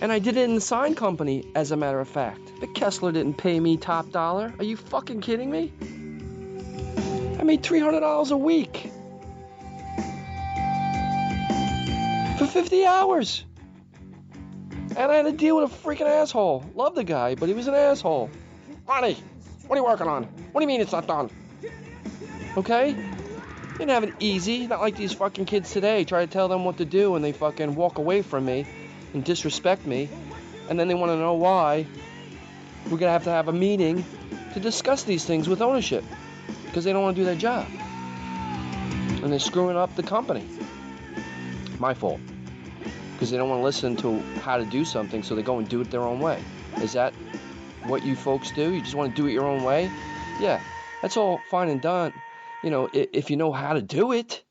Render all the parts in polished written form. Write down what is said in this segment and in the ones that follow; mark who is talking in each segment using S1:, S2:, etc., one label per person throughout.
S1: And I did it in the sign company, as a matter of fact. But Kessler didn't pay me top dollar. Are you fucking kidding me? I made $300 a week. For 50 hours. And I had to deal with a freaking asshole. Love the guy, but he was an asshole. Ronnie, what are you working on? What do you mean it's not done? Okay? Didn't have it easy. Not like these fucking kids today. Try to tell them what to do and they fucking walk away from me and disrespect me. And then they want to know why. We're going to have a meeting to discuss these things with ownership. Because they don't want to do their job. And they're screwing up the company. My fault. Because they don't want to listen to how to do something, so they go and do it their own way. Is that what you folks do? You just want to do it your own way? Yeah, that's all fine and done, you know, if you know how to do it.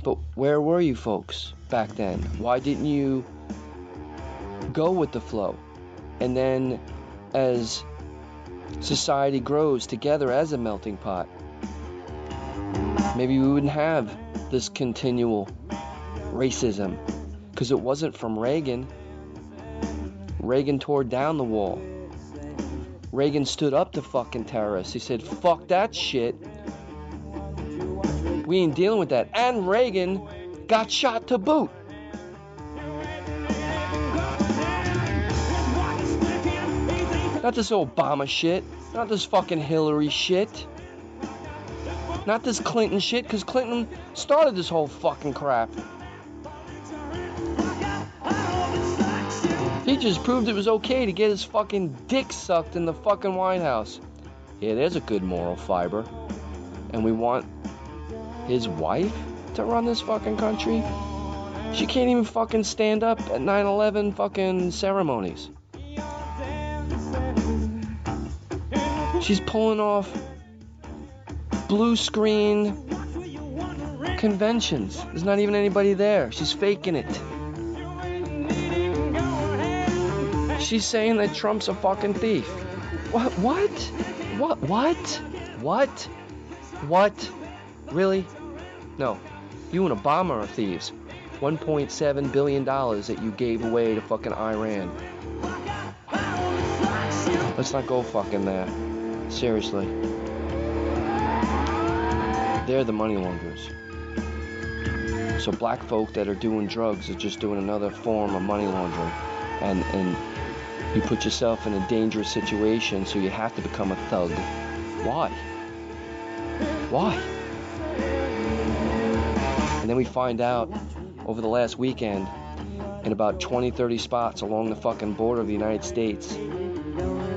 S1: But where were you folks back then? Why didn't you go with the flow? And then as society grows together as a melting pot, maybe we wouldn't have this continual racism, because it wasn't from Reagan. Reagan tore down the wall. Reagan stood up to fucking terrorists. He said, fuck that shit. We ain't dealing with that. And Reagan got shot to boot. Not this Obama shit. Not this fucking Hillary shit. Not this Clinton shit, because Clinton started this whole fucking crap. He just proved it was okay to get his fucking dick sucked in the fucking White House. Yeah, there's a good moral fiber. And we want his wife to run this fucking country? She can't even fucking stand up at 9/11 fucking ceremonies. She's pulling off blue screen conventions. There's not even anybody there. She's faking it. She's saying that Trump's a fucking thief. What? Really? No. You and Obama are thieves. $1.7 billion that you gave away to fucking Iran. Let's not go fucking there. Seriously. They're the money launderers. So black folk that are doing drugs are just doing another form of money laundering. And you put yourself in a dangerous situation, so you have to become a thug. Why? And then we find out over the last weekend, in about 20-30 spots along the fucking border of the United States,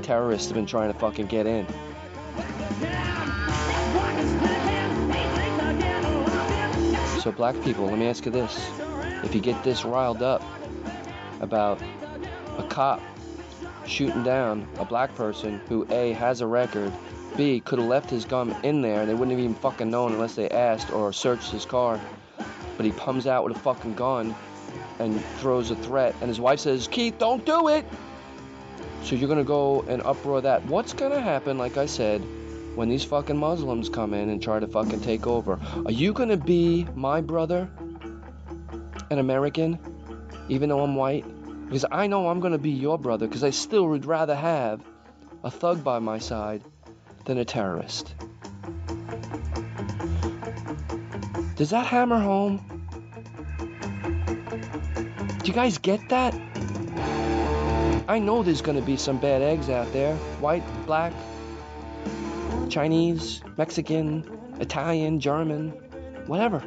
S1: terrorists have been trying to fucking get in. So black people, let me ask you this. If you get this riled up about a cop shooting down a black person who A, has a record, B, could have left his gun in there and they wouldn't have even fucking known unless they asked or searched his car, but he comes out with a fucking gun and throws a threat, and his wife says, Keith, don't do it! So you're gonna go and uproar that. What's gonna happen, like I said, when these fucking Muslims come in and try to fucking take over? Are you gonna be my brother, an American, even though I'm white? Because I know I'm gonna be your brother, because I still would rather have a thug by my side than a terrorist. Does that hammer home? Do you guys get that? I know there's gonna be some bad eggs out there. White, black, Chinese, Mexican, Italian, German, whatever.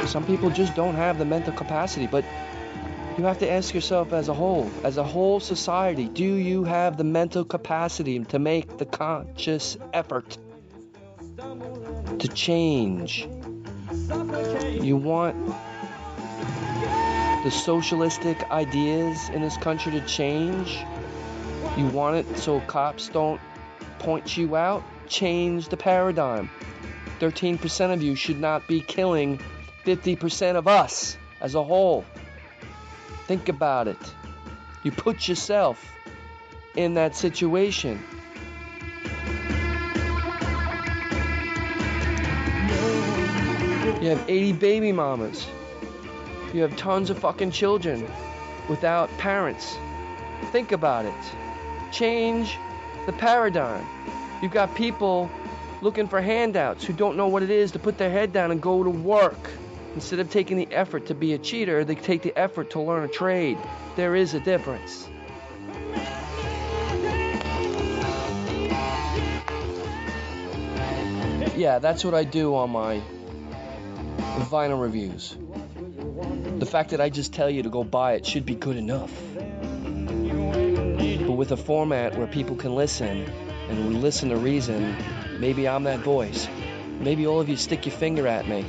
S1: Some people just don't have the mental capacity, but you have to ask yourself as a whole society, do you have the mental capacity to make the conscious effort to change? You want the socialistic ideas in this country to change? You want it so cops don't point you out? Change the paradigm. 13% of you should not be killing 50% of us as a whole. Think about it. You put yourself in that situation. You have 80 baby mamas. You have tons of fucking children without parents. Think about it. Change the paradigm. You've got people looking for handouts who don't know what it is to put their head down and go to work. Instead of taking the effort to be a cheater, they take the effort to learn a trade. There is a difference. Yeah, that's what I do on my vinyl reviews. The fact that I just tell you to go buy it should be good enough. But with a format where people can listen and listen to reason, maybe I'm that voice. Maybe all of you stick your finger at me.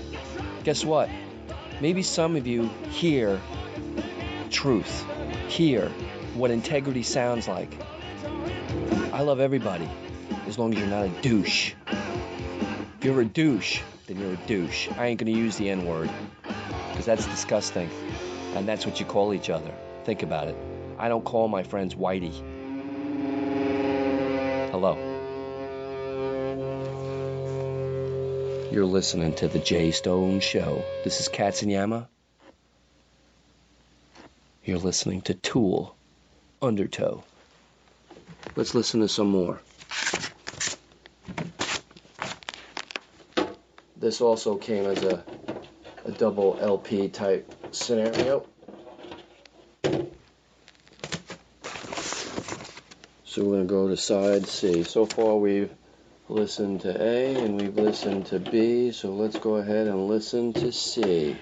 S1: Guess what? Maybe some of you hear truth, hear what integrity sounds like. I love everybody, as long as you're not a douche. If you're a douche, then you're a douche. I ain't gonna use the N-word, because that's disgusting, and that's what you call each other. Think about it. I don't call my friends Whitey. Hello. You're listening to The Jay Stone Show. This is Katsunyama. You're listening to Tool, Undertow. Let's listen to some more. This also came as a double LP type scenario. So we're going to go to side C. So far we've listened to A and we've listened to B, so let's go ahead and listen to C.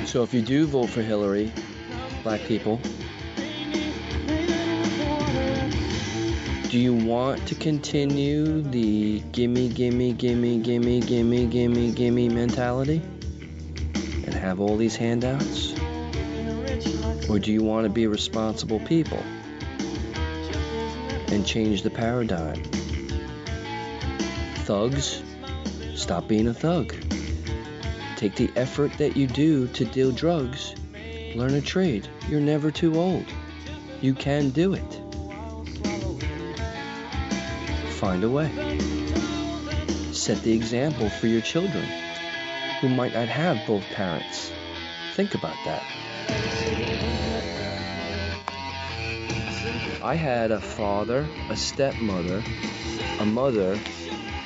S1: So if you do vote for Hillary, black people, do you want to continue the gimme, gimme, gimme, gimme, gimme, gimme, gimme mentality and have all these handouts? Or do you want to be responsible people and change the paradigm? Thugs, stop being a thug. Take the effort that you do to deal drugs. Learn a trade. You're never too old. You can do it. Find a way. Set the example for your children who might not have both parents. Think about that. I had a father, a stepmother, a mother,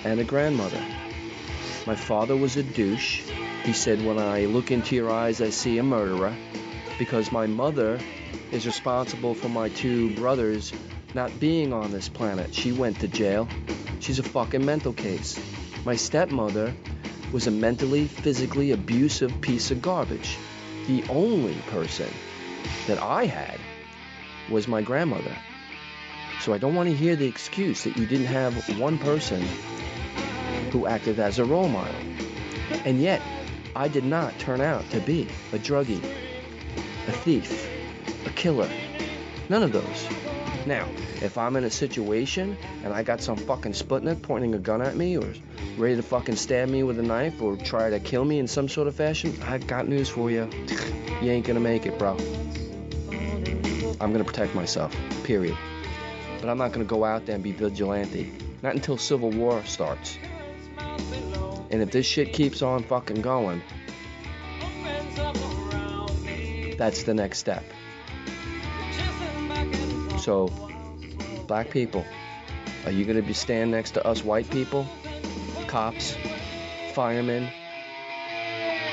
S1: and a grandmother. My father was a douche. He said, when I look into your eyes, I see a murderer, because my mother is responsible for my two brothers not being on this planet. She went to jail. She's a fucking mental case. My stepmother was a mentally, physically abusive piece of garbage. The only person that I had was my grandmother. So I don't want to hear the excuse that you didn't have one person who acted as a role model. And yet, I did not turn out to be a druggie, a thief, a killer. None of those. Now, if I'm in a situation and I got some fucking Sputnik pointing a gun at me or ready to fucking stab me with a knife or try to kill me in some sort of fashion, I've got news for you. You ain't gonna make it, bro. I'm gonna protect myself, period. But I'm not gonna go out there and be vigilante. Not until Civil War starts. And if this shit keeps on fucking going, that's the next step. So, black people, are you going to be standing next to us white people? Cops, firemen,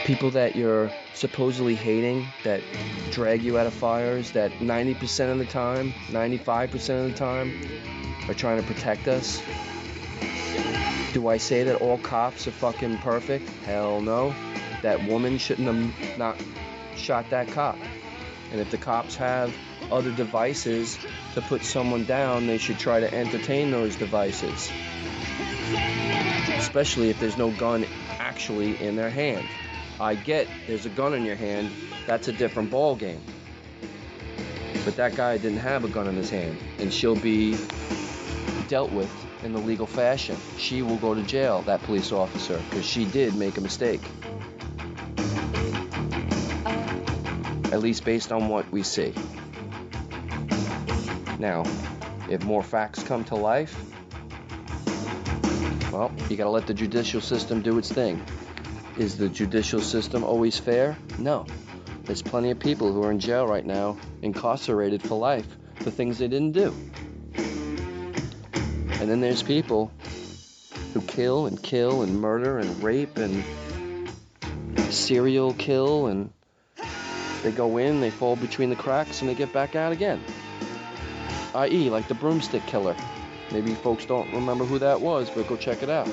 S1: people that you're supposedly hating, that drag you out of fires, that 90% of the time, 95% of the time, are trying to protect us? Do I say that all cops are fucking perfect? Hell no. That woman shouldn't have not shot that cop. And if the cops have other devices to put someone down, they should try to entertain those devices. Especially if there's no gun actually in their hand. I get there's a gun in your hand, that's a different ball game. But that guy didn't have a gun in his hand, and she'll be dealt with in the legal fashion. She will go to jail, that police officer, because she did make a mistake. At least based on what we see. Now, if more facts come to life, well, you gotta let the judicial system do its thing. Is the judicial system always fair? No. There's plenty of people who are in jail right now, incarcerated for life, for things they didn't do. And then there's people who kill and murder and rape and serial kill, and they go in, they fall between the cracks, and they get back out again. I.e., like the broomstick killer. Maybe folks don't remember who that was, but go check it out.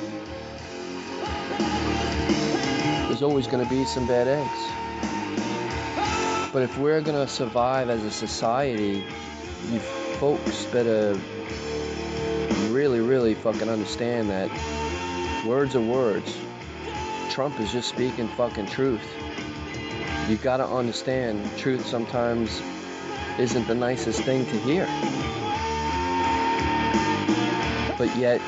S1: There's always going to be some bad eggs. But if we're going to survive as a society, you folks better really fucking understand that words are words. Trump is just speaking fucking truth. You gotta understand, truth sometimes isn't the nicest thing to hear. But yet,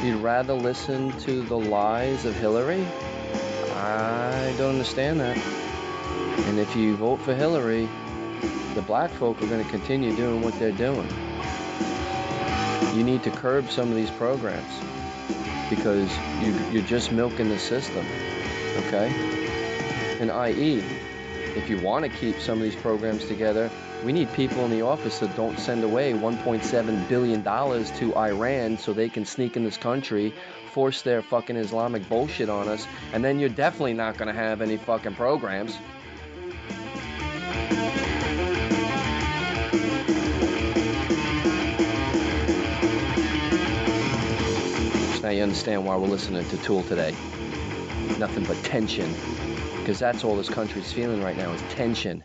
S1: you'd rather listen to the lies of Hillary? I don't understand that. And if you vote for Hillary, the black folk are going to continue doing what they're doing. You need to curb some of these programs because you're just milking the system, okay? And i.e., if you want to keep some of these programs together, we need people in the office that don't send away $1.7 billion to Iran so they can sneak in this country, force their fucking Islamic bullshit on us, and then you're definitely not going to have any fucking programs. Now you understand why we're listening to Tool today. Nothing but tension. Because that's all this country's feeling right now is tension.